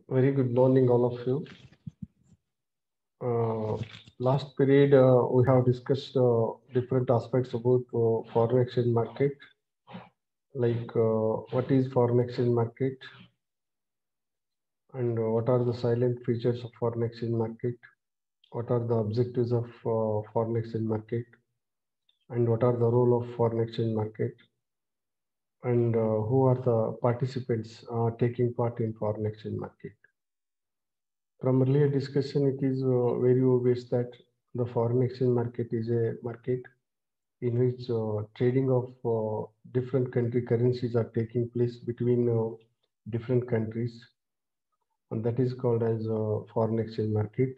Very good morning, all of you. Uh, Last period, we have discussed different aspects about foreign exchange market, like what is foreign exchange market and what are the silent features of foreign exchange market, what are the objectives of foreign exchange market, and what are the role of foreign exchange market, and who are the participants taking part in foreign exchange market. From earlier discussion, it is very obvious that the foreign exchange market is a market in which trading of different country currencies are taking place between different countries, and that is called as foreign exchange market.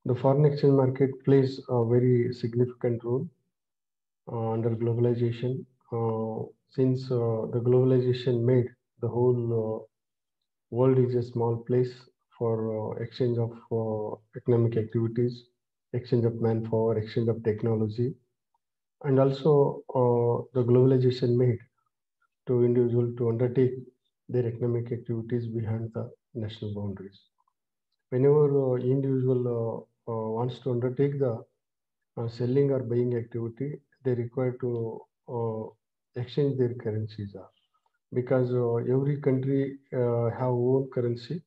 The foreign exchange market plays a very significant role under globalization, since the globalization made the whole world is a small place for exchange of economic activities, exchange of manpower, exchange of technology, and also the globalization made to individual to undertake their economic activities behind the national boundaries. Whenever individual wants to undertake the selling or buying activity, they require to exchange their currencies, because every country have own currency,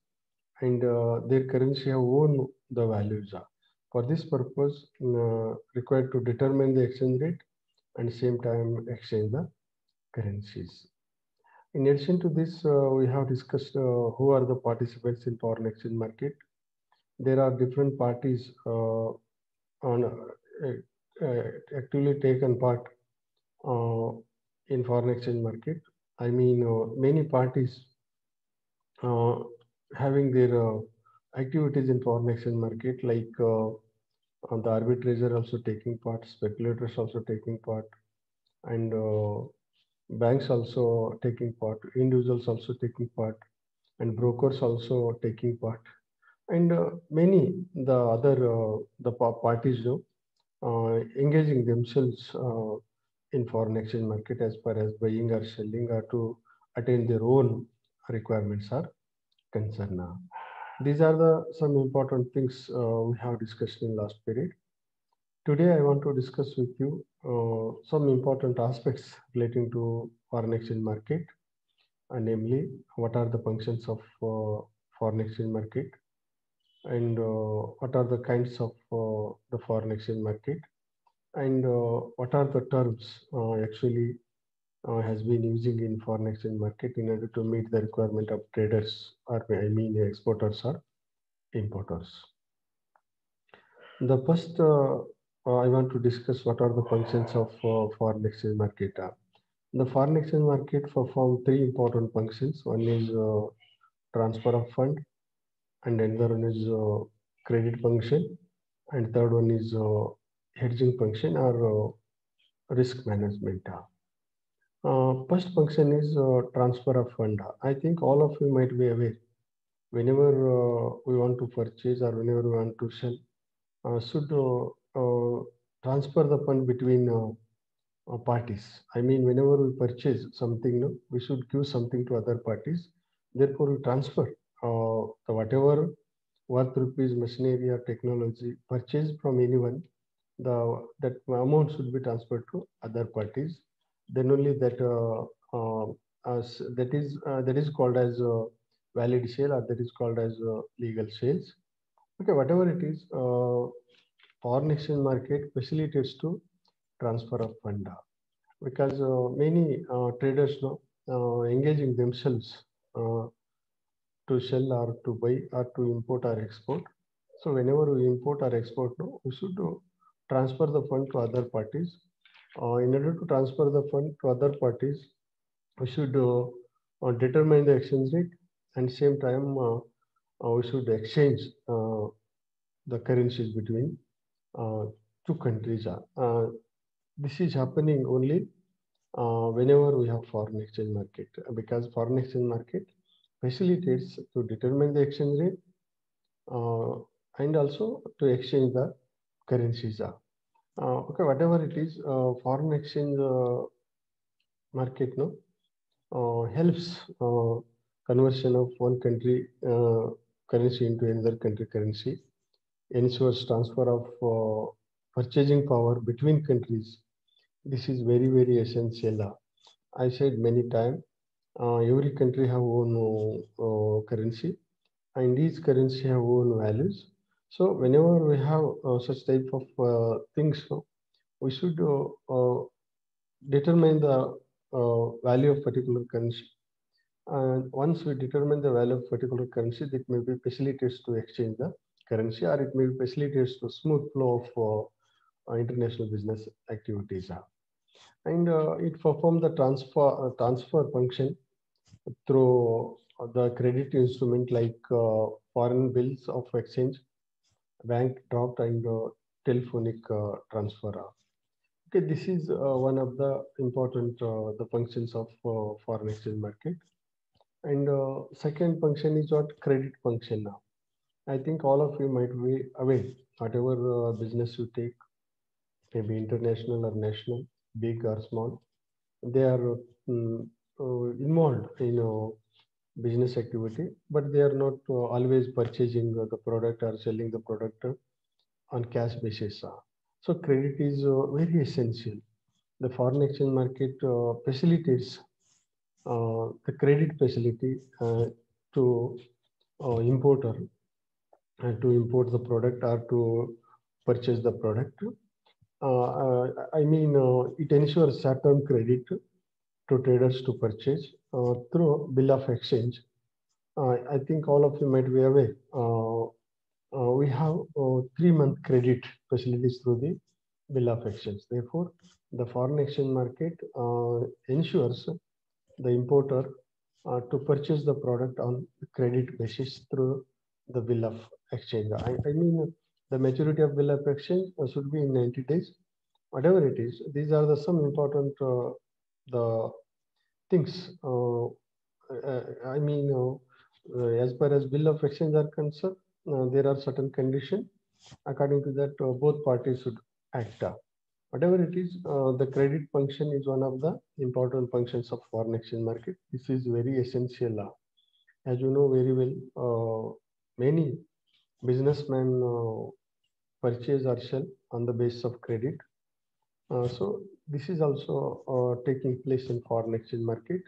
and their currency have own the values. For this purpose, required to determine the exchange rate and same time exchange the currencies. In addition to this, we have discussed who are the participants in foreign exchange market. There are different parties on actively taken part uh, in foreign exchange market. I mean, many parties uh, having their activities in foreign exchange market, like the arbitrator also taking part, speculators also taking part, and banks also taking part, individuals also taking part, and brokers also taking part, and many the other parties engaging themselves in foreign exchange market as far as buying or selling or to attain their own requirements are concerned. These are the some important things we have discussed in last period. Today, I want to discuss with you some important aspects relating to foreign exchange market, namely what are the functions of foreign exchange market, and what are the kinds of the foreign exchange market, and what are the terms actually has been using in foreign exchange market in order to meet the requirement of traders, or I mean exporters or importers. The first, I want to discuss what are the functions of foreign exchange market. The foreign exchange market perform three important functions. One is transfer of fund, and another one is credit function, and third one is hedging function or risk management. First function is transfer of fund. I think all of you might be aware, whenever we want to purchase or whenever we want to sell, should transfer the fund between parties. I mean, whenever we purchase something, no, we should give something to other parties. Therefore, we transfer the whatever worth rupees machinery or technology purchased from anyone, the that amount should be transferred to other parties. Then only that as that is called as valid sale, or that is called as legal sales. Okay, whatever it is, foreign exchange market facilitates to transfer of fund, because many traders know engaging themselves to sell or to buy or to import or export. So whenever we import or export, no, we should transfer the fund to other parties. In order to transfer the fund to other parties, we should determine the exchange rate, and same time we should exchange the currencies between uh, two countries. This is happening only whenever we have foreign exchange market, because foreign exchange market facilitates to determine the exchange rate uh, and also to exchange the currencies. Okay, whatever it is, foreign exchange market no helps. conversion of one country currency into another country currency, ensures transfer of purchasing power between countries. This is very, very essential. I said many times, every country have own currency, and each currency have own values. So whenever we have such type of things, we should determine the value of particular currency. And once we determine the value of particular currency, it may be facilitates to exchange the currency, or it may be facilitates to smooth flow of international business activities. And it performs the transfer function through the credit instrument like foreign bills of exchange, bank draft, and telephonic transfer. Okay, this is one of the important the functions of foreign exchange market. And second function is what credit function now. I think all of you might be aware, whatever business you take, maybe international or national, big or small, they are involved in business activity, but they are not always purchasing the product or selling the product on cash basis. So credit is very essential. The foreign exchange market facilitates the credit facility to importer to import the product or to purchase the product. It ensures short-term credit to traders to purchase through bill of exchange. I think all of you might be aware. We have 3-month credit facilities through the bill of exchange. Therefore, the foreign exchange market ensures the importer to purchase the product on credit basis through the bill of exchange. The maturity of bill of exchange should be in 90 days, whatever it is. These are the some important the things. As far as bill of exchange are concerned, there are certain conditions. According to that, both parties should act. Whatever it is, the credit function is one of the important functions of foreign exchange market. This is very essential. As you know very well, many businessmen purchase or sell on the basis of credit. So this is also taking place in foreign exchange market.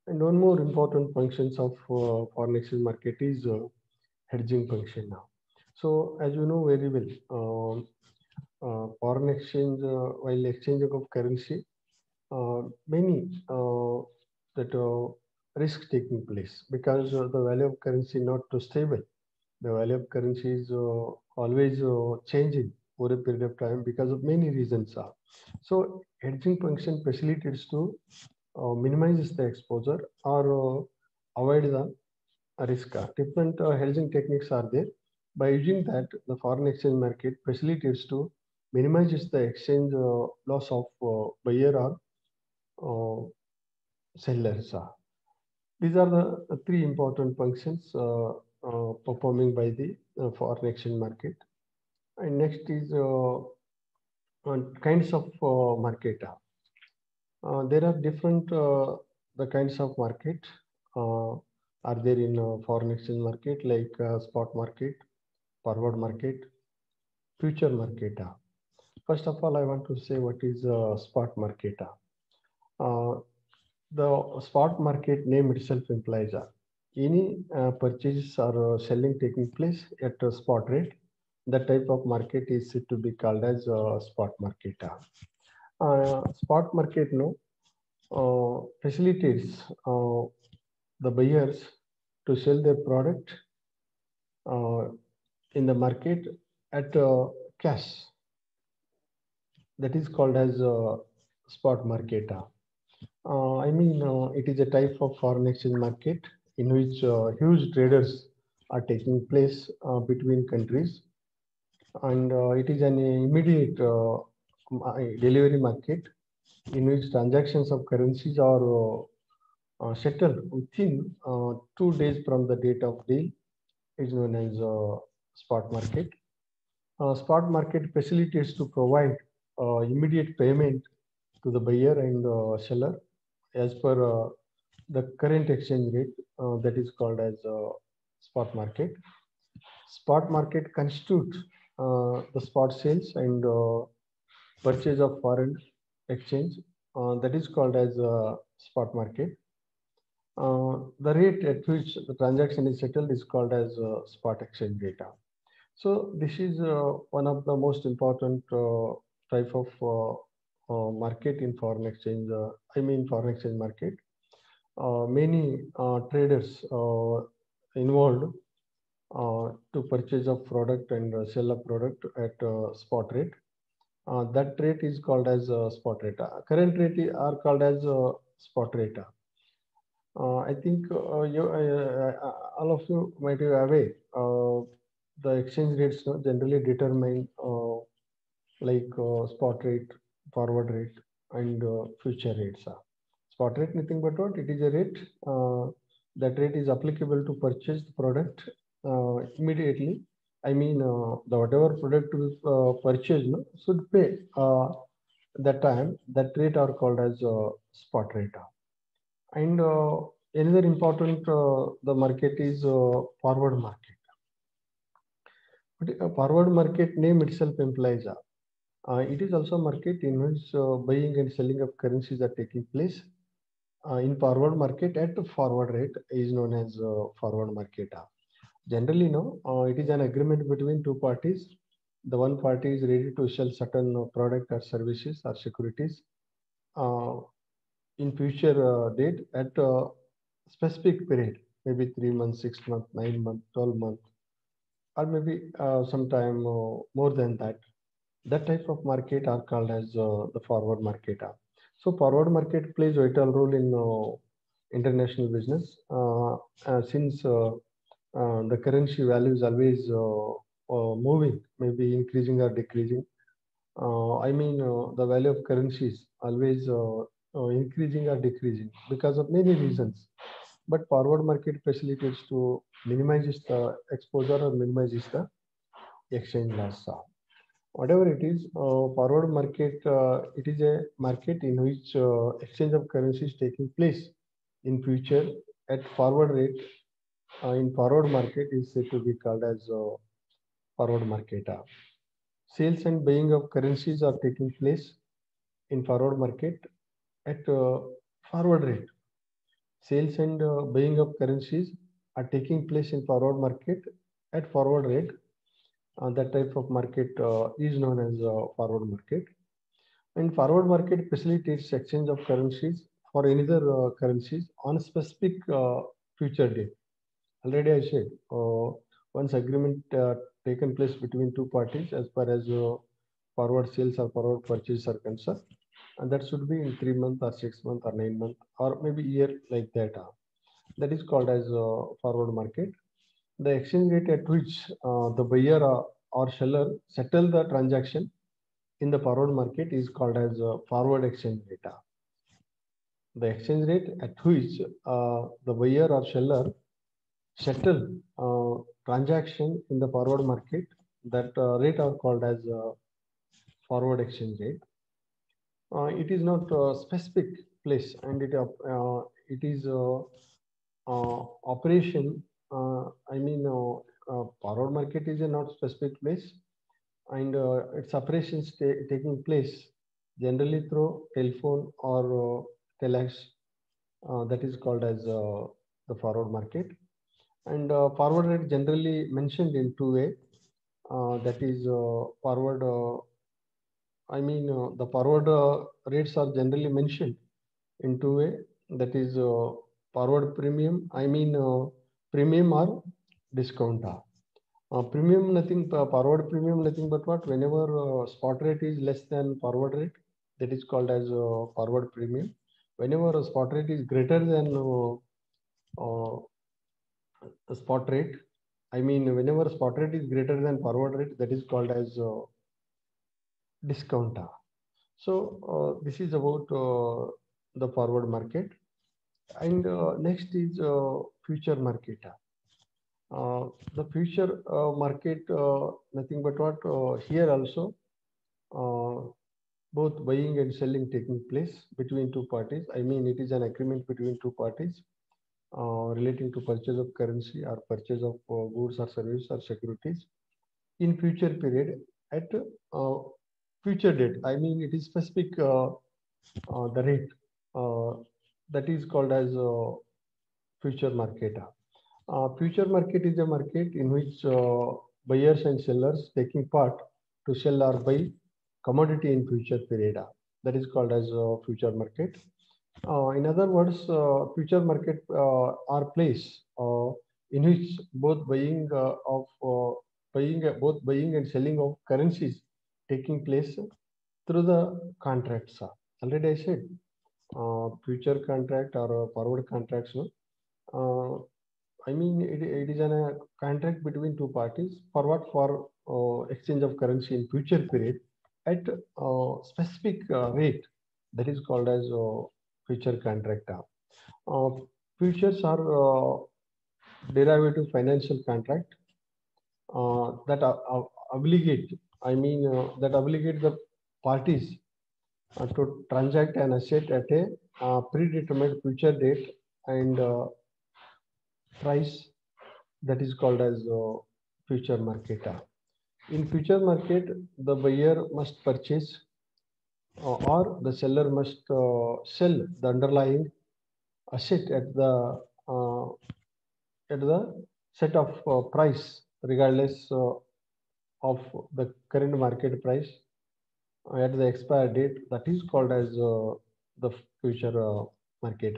And one more important functions of foreign exchange market is hedging function now. So as you know very well, foreign exchange, while exchanging of currency, many that risk taking place because the value of currency not too stable. The value of currency is always changing over a period of time because of many reasons. So hedging function facilitates to minimizes the exposure or avoid the risk. Different hedging techniques are there. By using that, the foreign exchange market facilitates to minimizes the exchange loss of buyer or sellers. These are the three important functions performing by the foreign exchange market. And next is kinds of market. There are different the kinds of market are there in foreign exchange market like spot market, forward market, future market. First of all, I want to say what is spot market. The spot market name itself implies any purchase or selling taking place at a spot rate. That type of market is said to be called as spot market. Spot market facilitates the buyers to sell their product in the market at cash. That is called as spot market. It is a type of foreign exchange market in which huge traders are taking place between countries, and it is an immediate delivery market in which transactions of currencies are settled within 2 days from the date of deal is known as spot market. Spot market facilitates to provide immediate payment to the buyer and seller as per the current exchange rate, that is called as spot market. Spot market constitutes the spot sales and purchase of foreign exchange, that is called as spot market. The rate at which the transaction is settled is called as spot exchange rate. So this is one of the most important type of market in foreign exchange. Foreign exchange market. Many traders involved to purchase a product and sell a product at spot rate. That rate is called as spot rate. Current rate are called as spot rate. I think all of you might be aware. The exchange rates generally determine spot rate, forward rate, and future rates. Spot rate nothing but what? It is a rate. That rate is applicable to purchase the product immediately. The whatever product we purchase should pay that time. That rate are called as spot rate. And another important the market is forward market. But forward market name itself implies it is also a market in which buying and selling of currencies are taking place. In forward market at forward rate is known as forward market. Generally, no, it is an agreement between two parties. The one party is ready to sell certain product or services or securities in future date at a specific period, maybe 3 months, 6 months, 9 months, 12 months, or maybe sometime more than that. That type of market are called as the forward market. So forward market plays a vital role in international business since the currency value is always moving, maybe increasing or decreasing. The value of currencies always increasing or decreasing because of many reasons. But forward market facilitates to minimizes the exposure or minimizes the exchange loss. Whatever it is, forward market, it is a market in which exchange of currency is taking place in future at forward rate. In forward market is said to be called as forward market. Sales and buying of currencies are taking place in forward market at forward rate. Sales and buying of currencies are taking place in forward market at forward rate. That type of market is known as forward market. And forward market facilitates exchange of currencies for another currencies on a specific future date. Already I said, once agreement taken place between two parties as far as forward sales or forward purchase are concerned, and that should be in 3 months or 6 months or 9 months or maybe year like that. That is called as forward market. The exchange rate at which the buyer or seller settle the transaction in the forward market is called as forward exchange rate. The exchange rate at which the buyer or seller settle transaction in the forward market, that rate are called as forward exchange rate. It is not a specific place, and it is operation. Forward market is a not specific place, and its operations taking place generally through telephone or telex. That is called as the forward market. And forward rate generally mentioned in two way. That is forward. The forward rates are generally mentioned in two way. That is forward premium. Premium or discount. Premium nothing. Forward premium nothing but what? Whenever spot rate is less than forward rate, that is called as forward premium. Whenever a spot rate is greater than the spot rate, whenever spot rate is greater than forward rate, that is called as discount. So this is about the forward market. And next is future market. The future market, nothing but what? Here also, both buying and selling taking place between two parties. I mean, it is an agreement between two parties relating to purchase of currency or purchase of goods or services or securities in future period at future date. I mean, it is specific the rate uh, that is called as future market. Future market is a market in which buyers and sellers taking part to sell or buy commodity in future period. That is called as future market. In other words, future market are place in which both both buying and selling of currencies taking place through the contracts. Already I said future contract or forward contracts. No? I mean, it is a contract between two parties for what? For exchange of currency in future period at specific rate. That is called as future contract. Uh, Futures are derivative financial contract that obligate. I mean, that obligate the parties to transact an asset at a predetermined future date and price. That is called as future market. In future market, the buyer must purchase or the seller must sell the underlying asset uh, at the set of price regardless of the current market price at the expire date. That is called as the future market.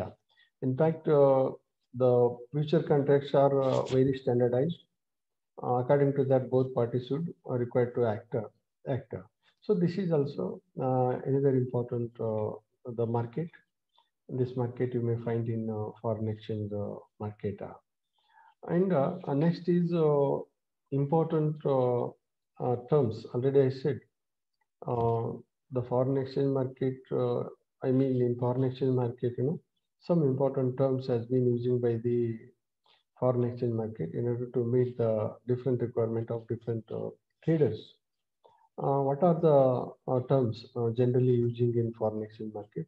In fact, the future contracts are very standardized. According to that, both parties should are required to act. So this is also another important the market. This market you may find in foreign exchange market. And next is important terms. Already I said uh, the foreign exchange market. I mean, in foreign exchange market, some important terms has been using by the foreign exchange market in order to meet the different requirement of different traders. What are the terms generally using in foreign exchange market?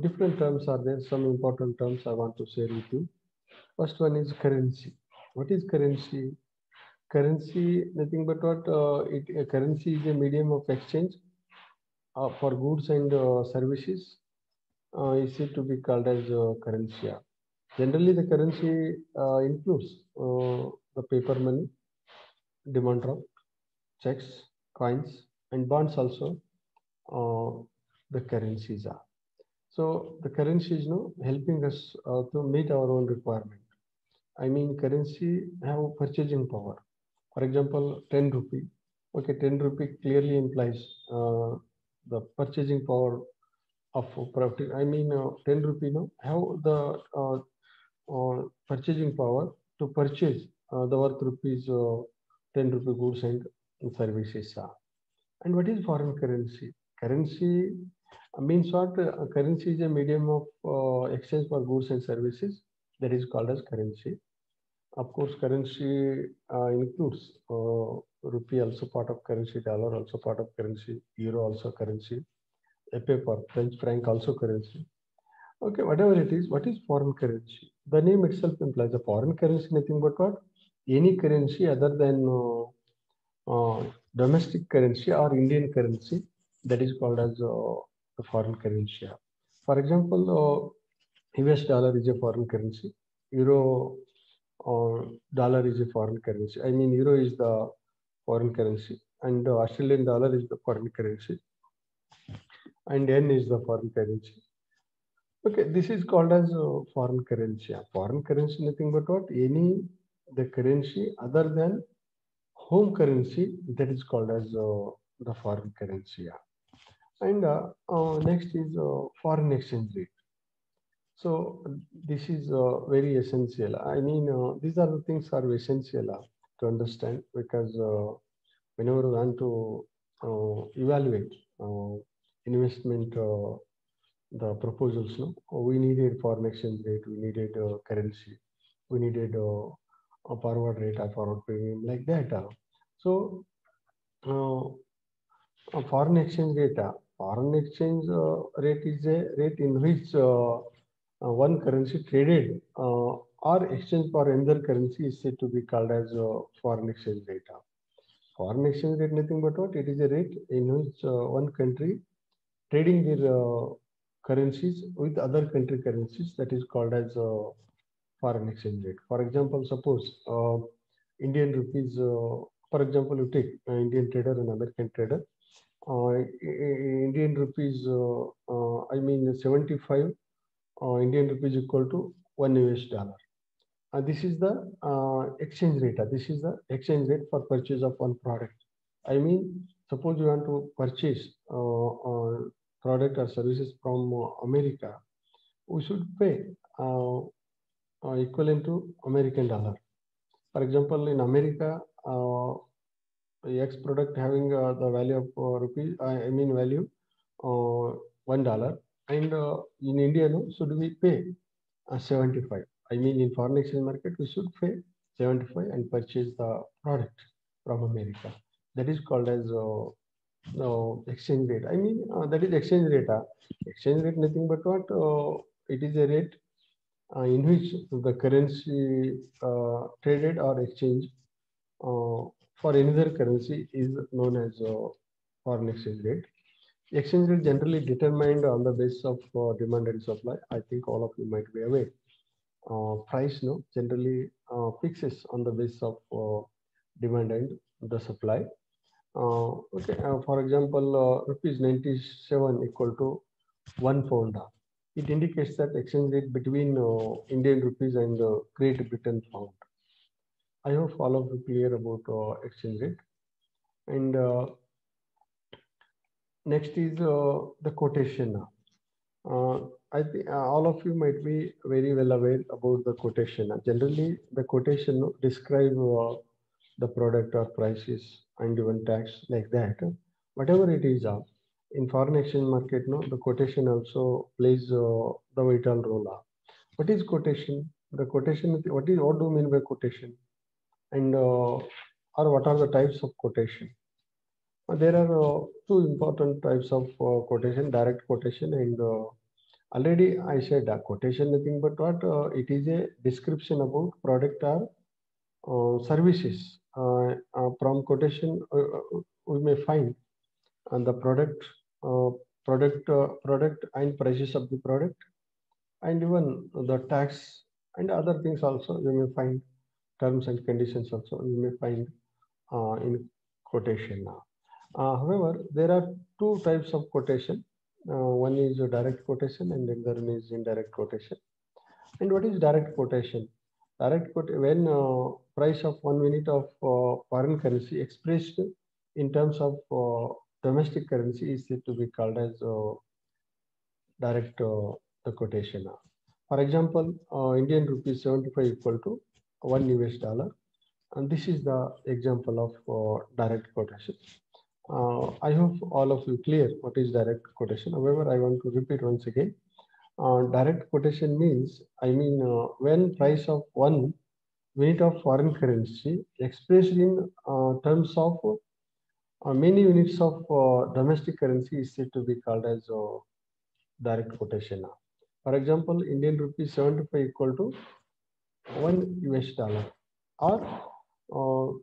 Different terms are there. Some important terms I want to share with you. First one is currency. What is currency? Currency, nothing but what currency is a medium of exchange for goods and services. Is it to be called as currency? Generally, the currency includes the paper money, demand draft, checks, coins, and bonds also. The currencies are. So the currency is helping us to meet our own requirement. I mean, currency have purchasing power. For example, 10 rupee. Okay, 10 rupee clearly implies the purchasing power of product. I mean, 10 rupee have the purchasing power to purchase the worth rupees 10 rupee goods and services. And what is foreign currency? Currency means what? Currency is a medium of exchange for goods and services that is called as currency. Of course, currency includes rupee also part of currency, dollar also part of currency, euro also currency, a paper, French franc also currency. Okay, whatever it is, what is foreign currency? The name itself implies a foreign currency, nothing but what? Any currency other than domestic currency or Indian currency that is called as the foreign currency. For example, US dollar is a foreign currency. Euro dollar is a foreign currency. I mean, euro is the foreign currency, and Australian dollar is the foreign currency, and yen is the foreign currency. Okay, this is called as foreign currency. Foreign currency, nothing but what? Any the currency other than home currency that is called as the foreign currency. And next is foreign exchange rate. So this is very essential. I mean, these are the things are essential to understand because whenever we want to evaluate investment, the proposals, we needed foreign exchange rate, we needed currency, we needed a forward rate, a forward premium like that. So, foreign exchange rate Foreign exchange rate is a rate in which one currency traded or exchanged for another currency is said to be called as foreign exchange rate. Foreign exchange rate nothing but what? It is a rate in which one country trading their currencies with other country currencies, that is called as foreign exchange rate. For example, suppose Indian rupees, for example, you take Indian trader and American trader. Indian rupees, I mean 75 Indian rupees equal to $1 US. This is the exchange rate. This is the exchange rate for purchase of one product. I mean, suppose you want to purchase product or services from America, we should pay equivalent to American dollar. For example, in America, X product having the value of rupee, I mean value $1, and in India, no, should we pay 75? I mean, in foreign exchange market, we should pay 75 and purchase the product from America. That is called as exchange rate. I mean, that is exchange rate. Exchange rate nothing but what? It is a rate in which the currency traded or exchanged for another currency is known as foreign exchange rate. Exchange rate generally determined on the basis of demand and supply. I think all of you might be aware. Price no generally fixes on the basis of demand and the supply. Okay, for example, rupees 97 equal to 1 pound. It indicates that exchange rate between Indian rupees and Great Britain pound. I hope all of you clear about exchange rate. And next is the quotation. I think all of you might be very well aware about the quotation. Generally, the quotation describe the product or prices and even tax like that. Whatever it is, in foreign exchange market, no, the quotation also plays the vital role. What is quotation? The quotation. What do you mean by quotation? And or what are the types of quotation? There are two important types of quotation: direct quotation and already I said quotation nothing but what? It is a description about product or services. From quotation, we may find the product, product and prices of the product, and even the tax and other things also you may find. Terms and conditions also you may find in quotation. However, there are two types of quotation. One is a direct quotation and the other one is indirect quotation. And what is direct quotation? Direct quotation when price of 1 unit of foreign currency expressed in terms of domestic currency is said to be called as direct the quotation. For example, Indian rupees 75 equal to $1 US, and this is the example of direct quotation. I hope all of you clear what is direct quotation. However, I want to repeat once again. Direct quotation means, when price of 1 unit of foreign currency expressed in terms of many units of domestic currency is said to be called as direct quotation. For example, Indian rupees 75 equal to $1 or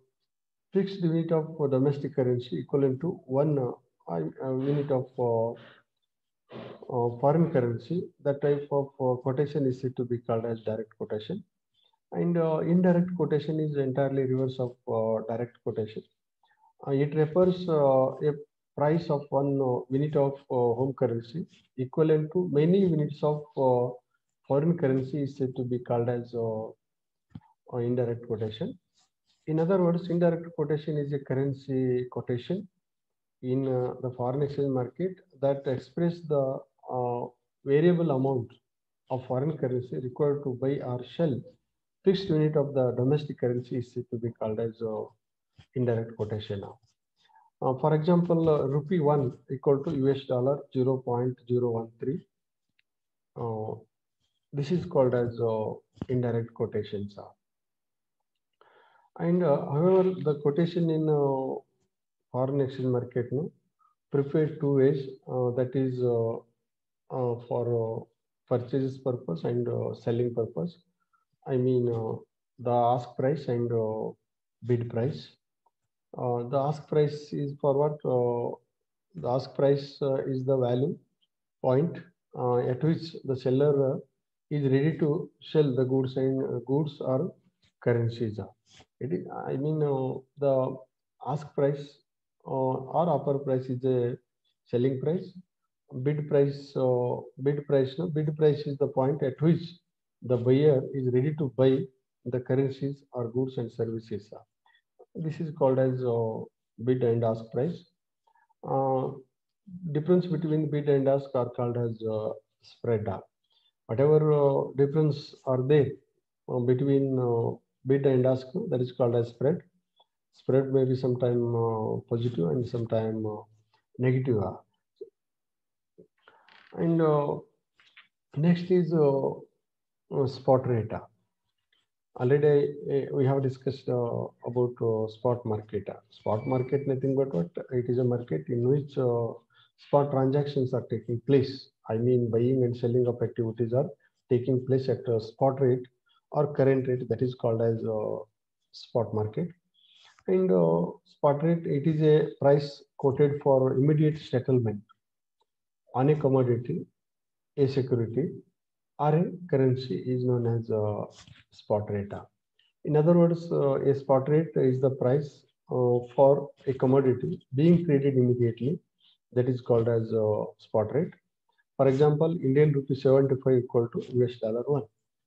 fixed unit of domestic currency equivalent to 1 unit of foreign currency. That type of quotation is said to be called as direct quotation. And indirect quotation is entirely reverse of direct quotation. It refers a price of 1 unit of home currency equivalent to many units of foreign currency is said to be called as indirect quotation. In other words, indirect quotation is a currency quotation in the foreign exchange market that express the variable amount of foreign currency required to buy or sell fixed unit of the domestic currency is said to be called as indirect quotation. For example, rupee 1 equal to $0.013. This is called as indirect quotations. And however, the quotation in foreign exchange market, no, prepared two ways, that is for purchase purpose and selling purpose. I mean the ask price and bid price. The ask price is for what? The ask price is the value point at which the seller is ready to sell the goods and goods or currencies. It is, I mean, the ask price or offer price is a selling price. Bid price is the point at which the buyer is ready to buy the currencies or goods and services. This is called as bid and ask price. Uh, Difference between bid and ask are called as spread. Whatever difference are there between bid and ask, that is called as spread. Spread may be sometime positive and sometime negative. And next is spot rate. Already we have discussed about spot market. Spot market, nothing but what? It is a market in which spot transactions are taking place. I mean, buying and selling of activities are taking place at a spot rate or current rate. That is called as spot market. And spot rate, it is a price quoted for immediate settlement on a commodity, a security, or a currency is known as spot rate. In other words, a spot rate is the price for a commodity being traded immediately. That is called as spot rate. For example, Indian rupee 75 equal to US dollar 1.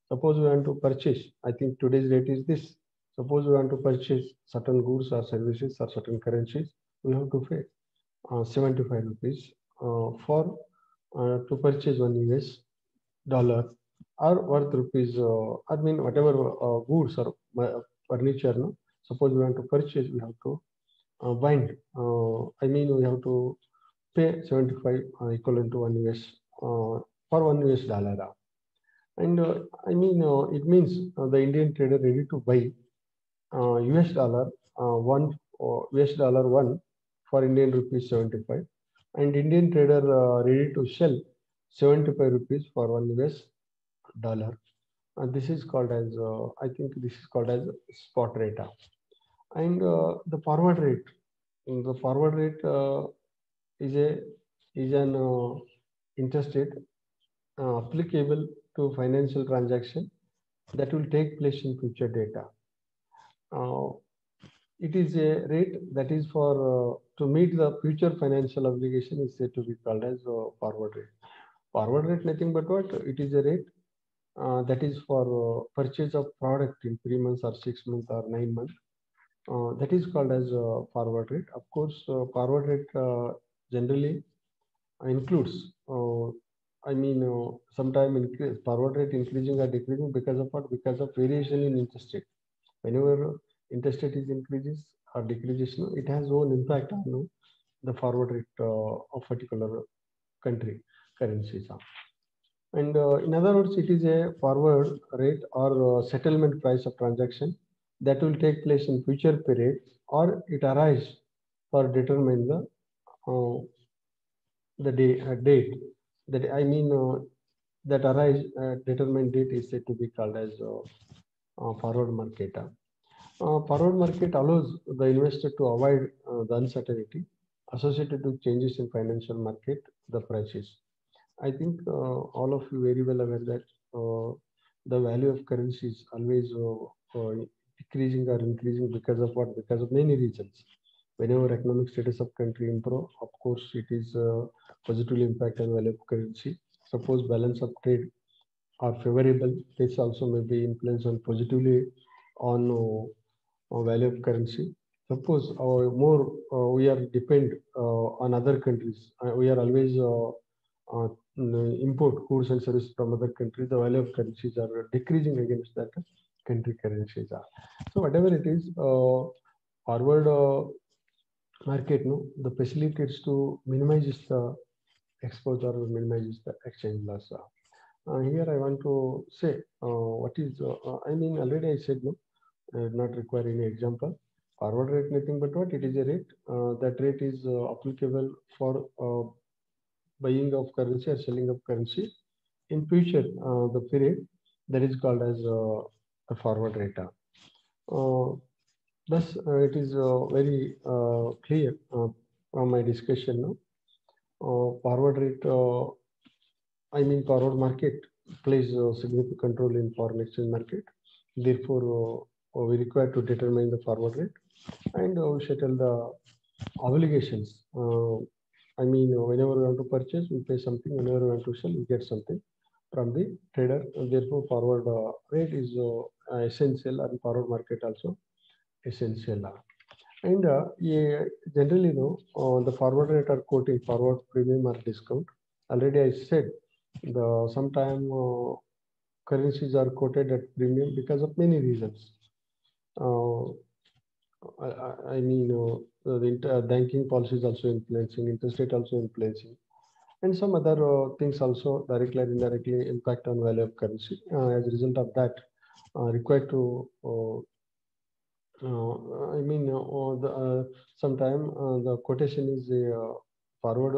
Suppose we want to purchase, I think today's rate is this. Suppose we want to purchase certain goods or services or certain currencies, we have to pay 75 rupees for to purchase one US dollar or worth rupees, I mean, whatever goods or furniture. No? Suppose we want to purchase, we have to bind. I mean, we have to pay 75 equivalent to 1 US for 1 US dollar. And I mean, it means the Indian trader ready to buy US dollar one US dollar one for Indian rupees 75, and Indian trader ready to sell 75 rupees for 1 US dollar. And this is called as I think this is called as spot rate. And the forward rate. The forward rate is a is an interest rate applicable to financial transaction that will take place in future data. Uh, it is a rate that is for to meet the future financial obligation is said to be called as forward rate. Forward rate, nothing but what? It is a rate that is for purchase of product in 3 months or 6 months or 9 months. That is called as forward rate. Of course, forward rate generally includes, I mean, sometime forward rate increasing or decreasing because of what? Because of variation in interest rate. Whenever interest rate is increases or decreases, it has own impact on the forward rate of particular country currencies. And in other words, it is a forward rate or settlement price of transaction that will take place in future period, or it arise for determine the date that I mean that arise determined date is said to be called as forward market. Forward market allows the investor to avoid the uncertainty associated with changes in financial market, the prices. I think all of you very well aware that the value of currency is always decreasing or increasing because of what? Because of many reasons. Whenever economic status of country improve, of course, it is positively impact on value of currency. Suppose balance of trade are favorable, this also may be influence on positively on value of currency. Suppose more we are depend on other countries. We are always import goods and services from other countries. The value of currencies are decreasing against that country currencies are. So whatever it is, forward market, no, the facilitates to minimizes the exposure or minimizes the exchange loss. Here I want to say what is I mean already I said no, not require any example. Forward rate nothing but what? It is a rate. That rate is applicable for buying of currency or selling of currency in future, the period that is called as a forward rate. Thus, it is very clear from my discussion now. Forward rate, I mean forward market plays a significant role in foreign exchange market. Therefore, we require to determine the forward rate and we settle the obligations. I mean, whenever we want to purchase, we pay something. Whenever we want to sell, we get something from the trader. And therefore, forward rate is essential, and forward market also essential. And yeah, generally, the forward rate are quoting forward premium or discount. Already I said the sometime currencies are quoted at premium because of many reasons. Uh, I mean, the banking policy is also influencing, interest rate also influencing, and some other things also directly or indirectly impact on value of currency. As a result of that, required to I mean, sometime the quotation is forward.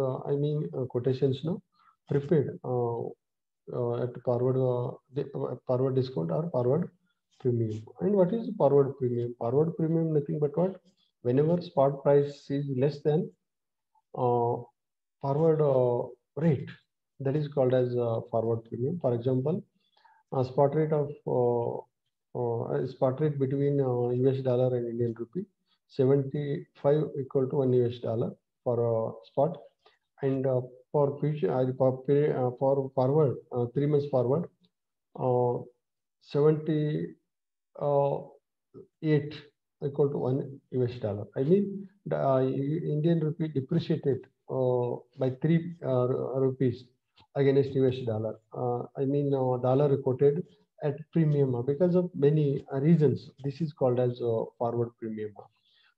Quotations no prepaid at forward discount or forward premium. And what is forward premium? Forward premium nothing but what? Whenever spot price is less than uh, forward rate, that is called as forward premium. For example, spot rate of spot rate between US dollar and Indian rupee 75 equal to 1 US dollar for spot, and for future for forward 3 months forward 78 equal to 1 US dollar. I mean, the Indian rupee depreciated by 3 rupees against US dollar. I mean, dollar quoted at premium because of many reasons. This is called as forward premium.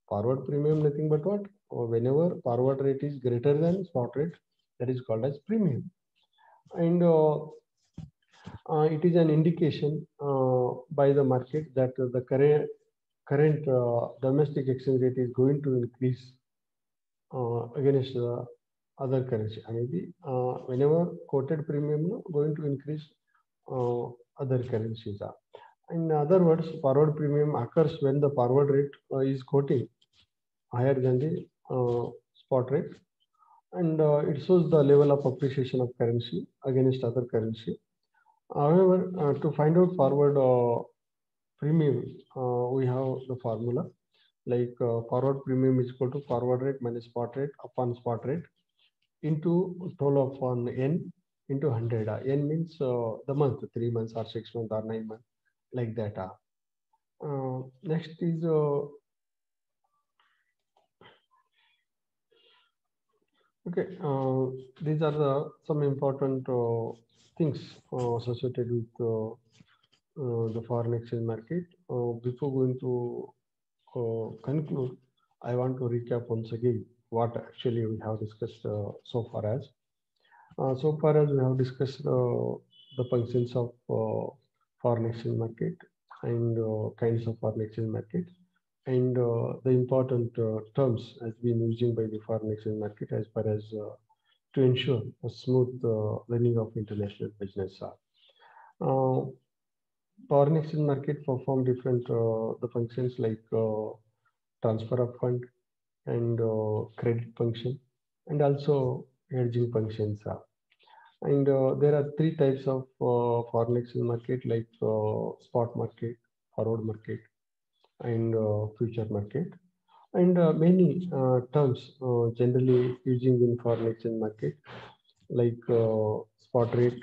Forward premium nothing but what? Whenever forward rate is greater than spot rate, that is called as premium. And it is an indication by the market that the current domestic exchange rate is going to increase against other currency. I mean, whenever quoted premium going to increase other currencies. In other words, forward premium occurs when the forward rate is quoting higher than the spot rate, and it shows the level of appreciation of currency against other currency. However, to find out forward premium, we have the formula like forward premium is equal to forward rate minus spot rate upon spot rate into total upon n into 100. N means the month, 3 months or 6 months or 9 months, like that. Next is okay. These are the some important things associated with the foreign exchange market. Before going to conclude, I want to recap once again what actually we have discussed so far as. So far as we have discussed the functions of foreign exchange market and kinds of foreign exchange market and the important terms has been using by the foreign exchange market as far as to ensure a smooth running of international business. Uh, Foreign exchange market perform different the functions like transfer of fund and credit function and also hedging functions. And there are three types of foreign exchange market like spot market, forward market, and future market. And many terms generally using in foreign exchange market like spot rate,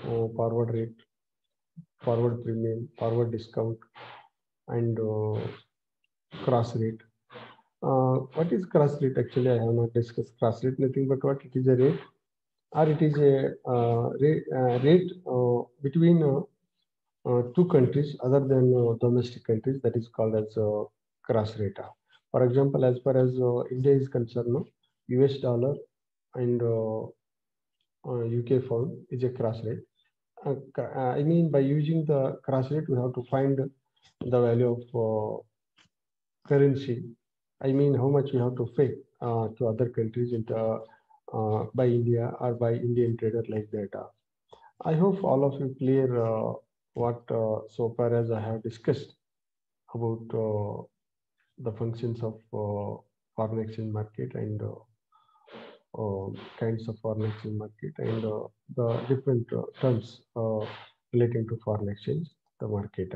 forward rate, forward premium, forward discount, and cross rate. What is cross rate? Actually, I have not discussed cross rate. Nothing but what it is a rate, or it is a rate between two countries other than domestic countries. That is called as cross rate. For example, as far as India is concerned, US dollar and UK pound is a cross rate. I mean, by using the cross rate, we have to find the value of currency. I mean, how much we have to pay to other countries by India or by Indian trader like that. I hope all of you clear what so far as I have discussed about the functions of foreign exchange market and kinds of foreign exchange market and the different terms relating to foreign exchange, the market.